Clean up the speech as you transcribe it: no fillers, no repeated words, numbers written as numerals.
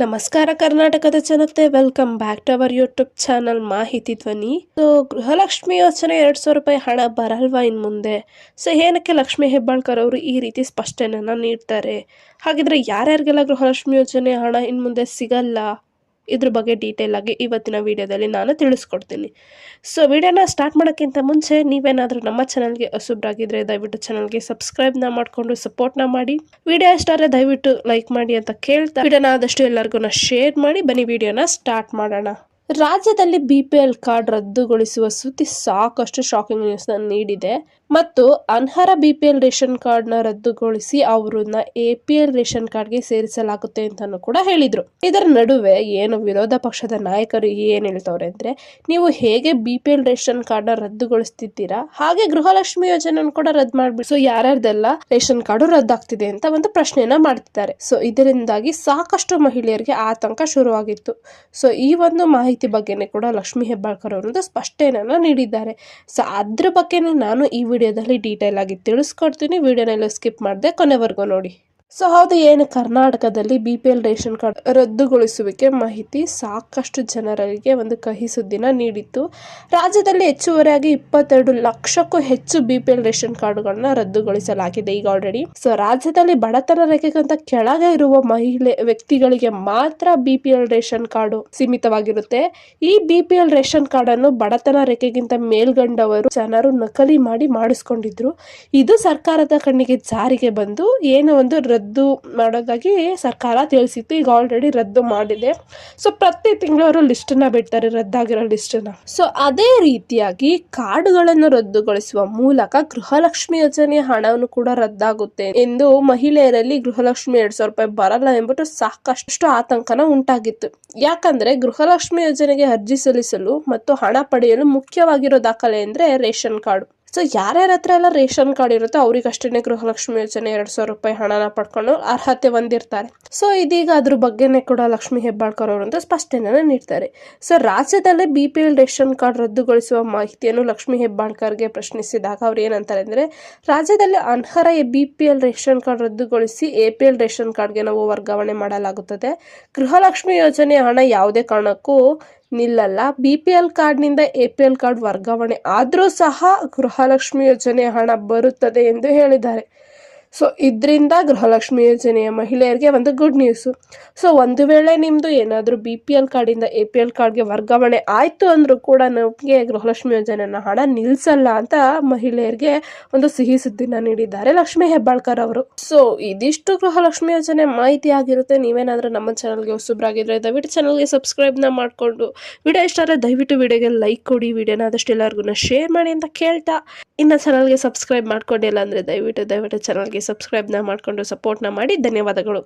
ನಮಸ್ಕಾರ ಕರ್ನಾಟಕದ ಜನತೆ, welcome back to our YouTube channel Mahiti Dhwani. So Gruhalakshmi ಯೋಜನೆ 2,000 ರೂಪಾಯಿ ಹಣ ಬರಲ್ವಾ ಇನ್ ಮುಂದೆ? ಸೊ ಏನಕ್ಕೆ ಲಕ್ಷ್ಮಿ ಹೆಬ್ಬಾಳ್ಕರ್ ಅವರು ಈ ರೀತಿ ಸ್ಪಷ್ಟನೆಯನ್ನ ನೀಡ್ತಾರೆ? ಹಾಗಿದ್ರೆ ಯಾರ್ಯಾರಿಗೆಲ್ಲ ಗೃಹಲಕ್ಷ್ಮಿ ಯೋಜನೆ ಹಣ ಇನ್ ಮುಂದೆ ಸಿಗಲ್ಲ, ಇದ್ರ ಬಗ್ಗೆ ಡೀಟೇಲ್ ಆಗಿ ಇವತ್ತಿನ ವಿಡಿಯೋದಲ್ಲಿ ನಾನು ತಿಳಿಸ್ಕೊಡ್ತೀನಿ. ಸೊ ವಿಡಿಯೋನ ಸ್ಟಾರ್ಟ್ ಮಾಡೋಕ್ಕಿಂತ ಮುಂಚೆ ನೀವೇನಾದರೂ ನಮ್ಮ ಚಾನಲ್ಗೆ ಹೊಸಬ್ರಾಗಿದ್ರೆ ದಯವಿಟ್ಟು ಚಾನಲ್ಗೆ ಸಬ್ಸ್ಕ್ರೈಬ್ನ ಮಾಡಿಕೊಂಡು ಸಪೋರ್ಟ್ನ ಮಾಡಿ. ವಿಡಿಯೋ ಇಷ್ಟ ಆದರೆ ದಯವಿಟ್ಟು ಲೈಕ್ ಮಾಡಿ ಅಂತ ಕೇಳ್ತಾ ವಿಡಿಯೋನ ಆದಷ್ಟು ಎಲ್ಲರಿಗೂ ಶೇರ್ ಮಾಡಿ. ಬನ್ನಿ ವಿಡಿಯೋನ ಸ್ಟಾರ್ಟ್ ಮಾಡೋಣ. ರಾಜ್ಯದಲ್ಲಿ BPL ಕಾರ್ಡ್ ರದ್ದುಗೊಳಿಸುವ ಸುದ್ದಿ ಸಾಕಷ್ಟು ಶಾಕಿಂಗ್ ನ್ಯೂಸ್ ನೀಡಿದೆ ಮತ್ತು ಅನರ್ಹ BPL ರೇಷನ್ ಕಾರ್ಡ್ ನ ರದ್ದುಗೊಳಿಸಿ ಅವರನ್ನ APL ರೇಷನ್ ಕಾರ್ಡ್ಗೆ ಸೇರಿಸಲಾಗುತ್ತೆ ಅಂತಾನು ಕೂಡ ಹೇಳಿದ್ರು. ಇದರ ನಡುವೆ ಏನು ವಿರೋಧ ಪಕ್ಷದ ನಾಯಕರು ಏನ್ ಹೇಳ್ತವ್ರೆ ಅಂದ್ರೆ, ನೀವು ಹೇಗೆ BPL ರೇಷನ್ ಕಾರ್ಡ್ ನ ರದ್ದುಗೊಳಿಸ್ತಿದ್ದೀರಾ, ಹಾಗೆ ಗೃಹಲಕ್ಷ್ಮಿ ಯೋಜನೆ ಕೂಡ ರದ್ದು ಮಾಡ್ಬಿಟ್ಟು ಸೊ ಯಾರ್ಯಾರ್ದೆಲ್ಲ ರೇಷನ್ ಕಾರ್ಡ್ ರದ್ದಾಗ್ತಿದೆ ಅಂತ ಒಂದು ಪ್ರಶ್ನೆಯನ್ನ ಮಾಡ್ತಿದ್ದಾರೆ. ಸೊ ಇದರಿಂದಾಗಿ ಸಾಕಷ್ಟು ಮಹಿಳೆಯರಿಗೆ ಆತಂಕ ಶುರುವಾಗಿತ್ತು. ಸೊ ಈ ಒಂದು ಮಾಹಿತಿ ಬಗ್ಗೆನೇ ಕೂಡ ಲಕ್ಷ್ಮಿ ಹೆಬ್ಬಾಳ್ಕರ್ ಅವರು ಸ್ಪಷ್ಟನೆಯನ್ನ ನೀಡಿದ್ದಾರೆ. ಸೊ ಅದ್ರ ಬಗ್ಗೆನೇ ನಾನು ಈ ವಿಡಿಯೋದಲ್ಲಿ ಡೀಟೇಲ್ ಆಗಿ ತಿಳಿಸ್ಕೊಡ್ತೀನಿ. ವಿಡಿಯೋನೆಲ್ಲ ಸ್ಕಿಪ್ ಮಾಡದೆ ಕೊನೆವರೆಗೂ ನೋಡಿ. ಸೊ ಹೌದು, ಏನು ಕರ್ನಾಟಕದಲ್ಲಿ BPL ರೇಷನ್ ಕಾರ್ಡ್ ರದ್ದುಗೊಳಿಸುವಿಕೆ ಮಾಹಿತಿ ಸಾಕಷ್ಟು ಜನರಿಗೆ ಒಂದು ಕಹಿ ಸುದ್ದಿನ ನೀಡಿತ್ತು. ರಾಜ್ಯದಲ್ಲಿ ಹೆಚ್ಚುವರಿಯಾಗಿ 22 ಲಕ್ಷಕ್ಕೂ ಹೆಚ್ಚು BPL ರೇಷನ್ ಕಾರ್ಡ್ಗಳನ್ನ ರದ್ದುಗೊಳಿಸಲಾಗಿದೆ ಈಗ ಆಲ್ರೆಡಿ. ಸೊ ರಾಜ್ಯದಲ್ಲಿ ಬಡತನ ರೇಖೆಗಿಂತ ಕೆಳಗೆ ಇರುವ ವ್ಯಕ್ತಿಗಳಿಗೆ ಮಾತ್ರ BPL ರೇಷನ್ ಕಾರ್ಡ್ ಸೀಮಿತವಾಗಿರುತ್ತೆ. ಈ BPL ರೇಷನ್ ಕಾರ್ಡ್ ಅನ್ನು ಬಡತನ ರೇಖೆಗಿಂತ ಮೇಲ್ಗಂಡವರು ಜನರು ನಕಲಿ ಮಾಡಿ ಮಾಡಿಸ್ಕೊಂಡಿದ್ರು. ಇದು ಸರ್ಕಾರದ ಕಣ್ಣಿಗೆ ಜಾರಿಗೆ ಬಂದು ಏನು ಒಂದು ರದ್ದು ಮಾಡೋದಾಗಿ ಸರ್ಕಾರ ತಿಳಿಸಿತ್ತು. ಈಗ ಆಲ್ರೆಡಿ ರದ್ದು ಮಾಡಿದೆ. ಸೊ ಪ್ರತಿ ತಿಂಗಳು ಅವರು ಲಿಸ್ಟ್ ನ ಬಿಡ್ತಾರೆ, ರದ್ದಾಗಿರೋ ಲಿಸ್ಟ್ ನ. ಸೊ ಅದೇ ರೀತಿಯಾಗಿ ಕಾರ್ಡ್ಗಳನ್ನು ರದ್ದುಗೊಳಿಸುವ ಮೂಲಕ ಗೃಹಲಕ್ಷ್ಮಿ ಯೋಜನೆಯ ಹಣವನ್ನು ಕೂಡ ರದ್ದಾಗುತ್ತೆ ಎಂದು ಮಹಿಳೆಯರಲ್ಲಿ ಗೃಹಲಕ್ಷ್ಮಿ 2,000 ರೂಪಾಯಿ ಬರಲ್ಲ ಎಂಬುದು ಸಾಕಷ್ಟು ಆತಂಕನ ಉಂಟಾಗಿತ್ತು. ಯಾಕಂದ್ರೆ ಗೃಹಲಕ್ಷ್ಮಿ ಯೋಜನೆಗೆ ಅರ್ಜಿ ಸಲ್ಲಿಸಲು ಮತ್ತು ಹಣ ಪಡೆಯಲು ಮುಖ್ಯವಾಗಿರೋ ದಾಖಲೆ ಅಂದ್ರೆ ರೇಷನ್ ಕಾರ್ಡ್. ಸೊ ಯಾರ್ಯಾರ ಹತ್ರ ಎಲ್ಲ ರೇಷನ್ ಕಾರ್ಡ್ ಇರುತ್ತೋ ಅವ್ರಿಗಷ್ಟೇ ಗೃಹಲಕ್ಷ್ಮಿ ಯೋಜನೆ 2,000 ರೂಪಾಯಿ ಹಣನ ಪಡ್ಕೊಂಡು ಅರ್ಹತೆ ಹೊಂದಿರ್ತಾರೆ. ಸೊ ಇದೀಗ ಅದ್ರ ಬಗ್ಗೆನೇ ಕೂಡ ಲಕ್ಷ್ಮಿ ಹೆಬ್ಬಾಳ್ಕರ್ ಅವರು ಸ್ಪಷ್ಟನೆಯನ್ನು ನೀಡ್ತಾರೆ. ಸೊ ರಾಜ್ಯದಲ್ಲೇ BPL ರೇಷನ್ ಕಾರ್ಡ್ ರದ್ದುಗೊಳಿಸುವ ಮಾಹಿತಿಯನ್ನು ಲಕ್ಷ್ಮಿ ಹೆಬ್ಬಾಳ್ಕರ್ಗೆ ಪ್ರಶ್ನಿಸಿದಾಗ ಅವ್ರು ಏನಂತಾರೆ ಅಂದ್ರೆ, ರಾಜ್ಯದಲ್ಲಿ ಅನರ್ಹ BPL ರೇಷನ್ ಕಾರ್ಡ್ ರದ್ದುಗೊಳಿಸಿ APL ರೇಷನ್ ಕಾರ್ಡ್ಗೆ ನಾವು ವರ್ಗಾವಣೆ ಮಾಡಲಾಗುತ್ತದೆ. ಗೃಹಲಕ್ಷ್ಮಿ ಯೋಜನೆಯ ಹಣ ಯಾವುದೇ ಕಾರಣಕ್ಕೂ ನಿಲ್ಲಲ್ಲ. BPL ಕಾರ್ಡ್ನಿಂದ APL ಕಾರ್ಡ್ ವರ್ಗಾವಣೆ ಆದ್ರೂ ಸಹ ಗೃಹಲಕ್ಷ್ಮಿ ಯೋಜನೆಯ ಹಣ ಬರುತ್ತದೆ ಎಂದು ಹೇಳಿದ್ದಾರೆ. ಸೊ ಇದರಿಂದ ಗೃಹಲಕ್ಷ್ಮಿ ಯೋಜನೆಯ ಮಹಿಳೆಯರಿಗೆ ಒಂದು ಗುಡ್ ನ್ಯೂಸ್. ಸೊ ಒಂದು ವೇಳೆ ನಿಮ್ದು ಏನಾದರೂ BPL ಕಾರ್ಡಿಂದ APL ಕಾರ್ಡ್ಗೆ ವರ್ಗಾವಣೆ ಆಯ್ತು ಅಂದ್ರೂ ಕೂಡ ನಮಗೆ ಗೃಹಲಕ್ಷ್ಮಿ ಯೋಜನೆಯ ಹಣ ನಿಲ್ಸಲ್ಲ ಅಂತ ಮಹಿಳೆಯರಿಗೆ ಒಂದು ಸಿಹಿ ಸುದ್ದಿನ ನೀಡಿದ್ದಾರೆ ಲಕ್ಷ್ಮಿ ಹೆಬ್ಬಾಳ್ಕರ್ ಅವರು. ಸೊ ಇದಿಷ್ಟು ಗೃಹಲಕ್ಷ್ಮಿ ಯೋಜನೆ ಮಾಹಿತಿ ಆಗಿರುತ್ತೆ. ನೀವೇನಾದ್ರೂ ನಮ್ಮ ಚಾನಲ್ಗೆ ಹೊಸಬ್ರಾಗಿದ್ರೆ ದಯವಿಟ್ಟು ಚಾನಲ್ಗೆ ಸಬ್ಸ್ಕ್ರೈಬ್ನ ಮಾಡಿಕೊಂಡು, ವಿಡಿಯೋ ಇಷ್ಟ ಆದರೆ ದಯವಿಟ್ಟು ವಿಡಿಯೋಗೆ ಲೈಕ್ ಕೊಡಿ, ವಿಡಿಯೋನ ಆದಷ್ಟು ಎಲ್ಲರಿಗೂ ಶೇರ್ ಮಾಡಿ ಅಂತ ಕೇಳ್ತಾ, ಇನ್ನು ಚಾನಲ್ಗೆ ಸಬ್ಸ್ಕ್ರೈಬ್ ಮಾಡ್ಕೊಂಡಿಲ್ಲ ಅಂದರೆ ದಯವಿಟ್ಟು ಚಾನಲ್ಗೆ ಸಬ್ಸ್ಕ್ರೈಬ್ನ ಮಾಡಿಕೊಂಡು ಸಪೋರ್ಟ್ನ ಮಾಡಿ. ಧನ್ಯವಾದಗಳು.